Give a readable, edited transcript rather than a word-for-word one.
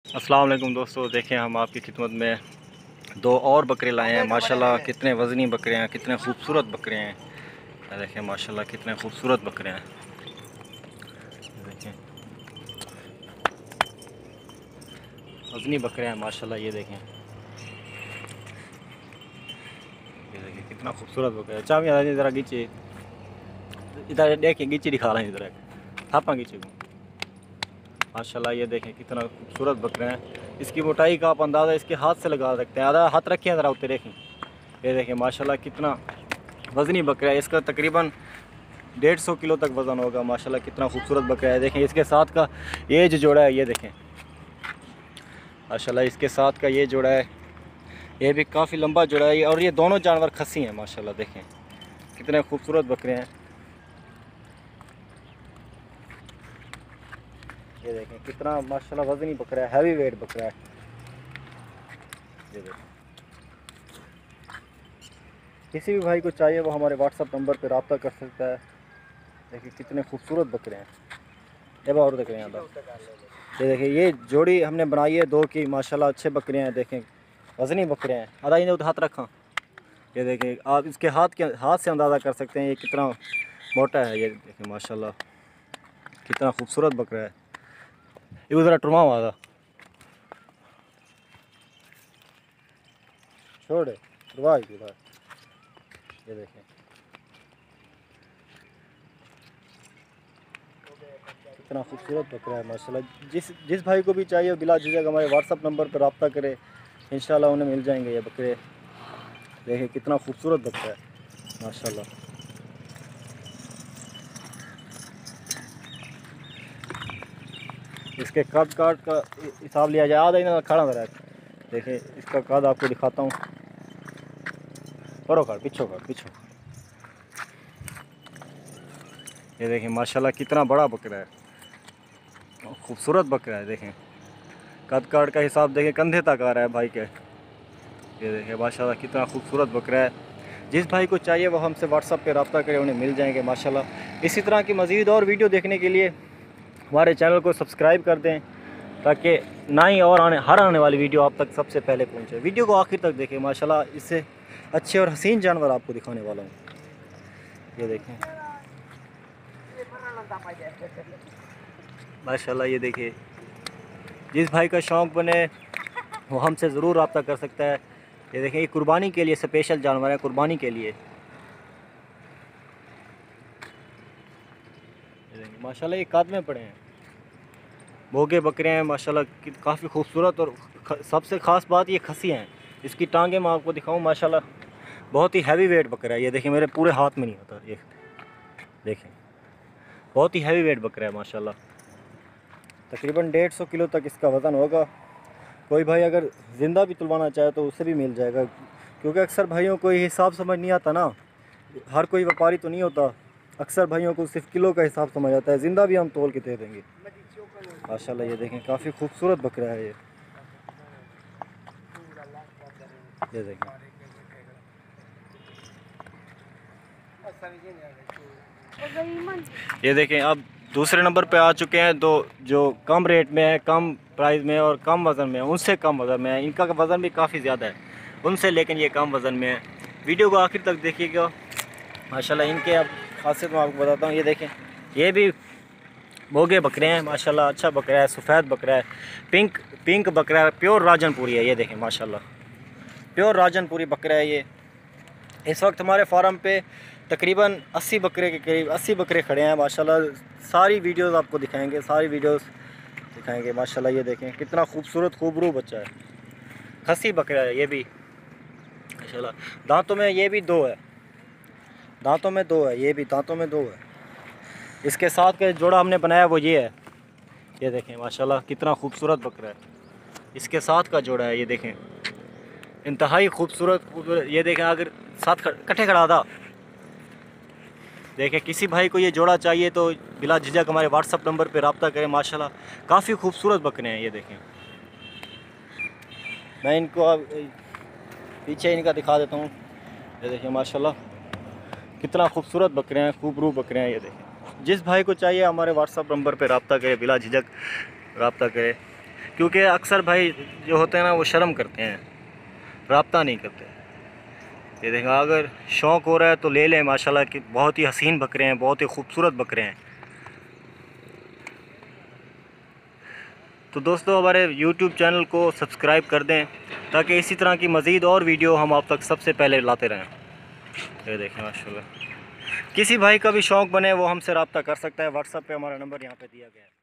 अस्सलाम वालेकुम दोस्तों, देखें हम आपकी खिदमत में दो और बकरे लाए हैं। माशाल्लाह कितने वज़नी बकरे हैं, कितने खूबसूरत बकरे हैं। देखें माशाल्लाह कितने खूबसूरत बकरे हैं। देखें वज़नी बकरे हैं माशाल्लाह। ये देखें कितना खूबसूरत बकरे हैं। चाबी ज़रा गीचे इधर देखें, गीची दिखा रहे हैं इधर थापा गीचे को। माशाल्लाह ये देखें कितना खूबसूरत बकरे हैं। इसकी मोटाई का आप अंदाज़ा इसके हाथ से लगा सकते हैं। आधा हाथ रखें ज़रा उतर देखें। ये देखें माशाल्लाह कितना वज़नी बकरा है। इसका तकरीबन 150 किलो तक वज़न होगा। माशाल्लाह कितना खूबसूरत बकरा है। देखें इसके साथ का ये जो जोड़ा है, ये देखें माशाल्लाह इसके साथ का ये जोड़ा है, ये भी काफ़ी लंबा जोड़ा है। और ये दोनों जानवर खस्सी हैं माशाल्लाह। देखें कितने खूबसूरत बकरे हैं। ये देखें कितना माशाल्लाह वज़नी बकरा है, हैवी वेट बकरा है। ये देखें किसी भी भाई को चाहिए वो हमारे व्हाट्सअप नंबर पर रब्ता कर सकता है। देखिए कितने खूबसूरत बकरे हैं। ये और देख रहे हैं ये देखिए ये जोड़ी हमने बनाई है दो की। माशाल्लाह अच्छे बकरे हैं। देखें वज़नी बकरे हैं। आधा इन्हें उधर हाथ रखा। ये देखें आप इसके हाथ से अंदाज़ा कर सकते हैं ये कितना मोटा है। ये देखें माशाल्लाह कितना खूबसूरत बकरा है। ये उधर टुरमा हुआ था छोड़ टुरवा उधर। ये देखें कितना खूबसूरत बकरा है माशाल्लाह। जिस भाई को भी चाहिए बिला झिझक हमारे व्हाट्सअप नंबर पर रब्ता करे, इंशाल्लाह उन्हें मिल जाएंगे ये बकरे। देखिए कितना खूबसूरत बकरा है माशाल्लाह। इसके कद काट का हिसाब लिया जाए, आधा ही खड़ा हो रहा है। देखिए इसका कद आपको दिखाता हूँ। परो कर पीछो कर पीछो। ये देखिए माशाल्लाह कितना बड़ा बकरा है, खूबसूरत बकरा है। देखें कद काट का हिसाब देखें, कंधे तक आ रहा है भाई के। ये देखिए माशाल्लाह कितना खूबसूरत बकरा है। जिस भाई को चाहिए वो हमसे व्हाट्सअप पे रब्ता करें, उन्हें मिल जाएंगे माशाल्लाह। इसी तरह की मज़ीद और वीडियो देखने के लिए हमारे चैनल को सब्सक्राइब कर दें, ताकि नई और हर आने वाली वीडियो आप तक सबसे पहले पहुंचे। वीडियो को आखिर तक देखें माशाल्लाह, इससे अच्छे और हसीन जानवर आपको दिखाने वाला हूँ। ये देखें माशाल्लाह। ये देखिए जिस भाई का शौक़ बने वो हमसे ज़रूर रब्ता कर सकता है। ये देखें ये कुर्बानी के लिए स्पेशल जानवर है, कुर्बानी के लिए। माशाल्लाह ये कद में पड़े हैं, भोगे बकरे हैं माशाल्लाह। काफ़ी खूबसूरत और सबसे ख़ास बात ये खसी हैं। इसकी टांगें मैं आपको दिखाऊं माशाल्लाह, बहुत ही हैवी वेट बकरा है। ये देखें मेरे पूरे हाथ में नहीं होता। ये देखें बहुत ही हैवी वेट बकरा है माशाल्लाह। तकरीबन 150 किलो तक इसका वज़न होगा। कोई भाई अगर ज़िंदा भी तुलवाना चाहे तो उससे भी मिल जाएगा, क्योंकि अक्सर भाइयों को ये हिसाब समझ नहीं आता ना। हर कोई व्यापारी तो नहीं होता, अक्सर भाइयों को सिर्फ किलो का हिसाब समझ आता है। ज़िंदा भी हम तोल के दे देंगे माशाल्लाह। ये देखें काफ़ी खूबसूरत बकरा है ये देखें। ये देखें अब दूसरे नंबर पे आ चुके हैं दो जो कम रेट में है, कम प्राइस में और कम वज़न में है। उनसे कम वज़न में है, इनका वज़न भी काफ़ी ज़्यादा है उनसे, लेकिन ये कम वज़न में है। वीडियो को आखिर तक देखिएगा माशाल्लाह। इनके अब खासियत मैं आपको बताता हूँ। ये देखें ये भी भोगे बकरे हैं माशाल्लाह। अच्छा बकरा है, सफ़ेद बकरा है, पिंक बकरा है, प्योर राजनपुरी है। ये देखें माशाल्लाह प्योर राजनपुरी बकरा है ये। इस वक्त हमारे फार्म पे तकरीबन 80 बकरे के करीब 80 बकरे खड़े हैं माशाल्लाह। सारी वीडियोस आपको दिखाएंगे, सारी वीडियोस दिखाएंगे माशाल्लाह। ये देखें कितना खूबसूरत खूबरू बच्चा है, खसी बकरा है ये भी माशाल्लाह। दांतों में ये भी दो है, दांतों में दो है, ये भी दांतों में दो है। इसके साथ का जोड़ा हमने बनाया वो ये है। ये देखें माशाल्लाह कितना खूबसूरत बकरा है। इसके साथ का जोड़ा है, ये देखें इंतहाई खूबसूरत। ये देखें अगर साथ कट्ठे खड़ा था। देखें किसी भाई को ये जोड़ा चाहिए तो बिला झिझक हमारे व्हाट्सअप नंबर पे रब्ता करें माशाल्लाह। काफ़ी खूबसूरत बकरे हैं। ये देखें मैं इनको अब पीछे इनका दिखा देता हूँ। ये देखें माशाल्लाह कितना खूबसूरत बकरे हैं, खूबरू बकरे हैं। ये देखें जिस भाई को चाहिए हमारे व्हाट्सअप नंबर पे रब्ता करें, बिला झिझक रब्ता करें, क्योंकि अक्सर भाई जो होते हैं ना वो शर्म करते हैं, रब्ता नहीं करते। ये देखें, अगर शौक़ हो रहा है तो ले लें माशाल्लाह कि बहुत ही हसीन बकरे हैं, बहुत ही खूबसूरत बकरे हैं। तो दोस्तों हमारे YouTube चैनल को सब्सक्राइब कर दें ताकि इसी तरह की मज़ीद और वीडियो हम आप तक सबसे पहले लाते रहें। ये देखें माशाल्लाह, किसी भाई का भी शौक़ बने वो हमसे रब्ता कर सकता है। व्हाट्सएप पे हमारा नंबर यहाँ पे दिया गया है।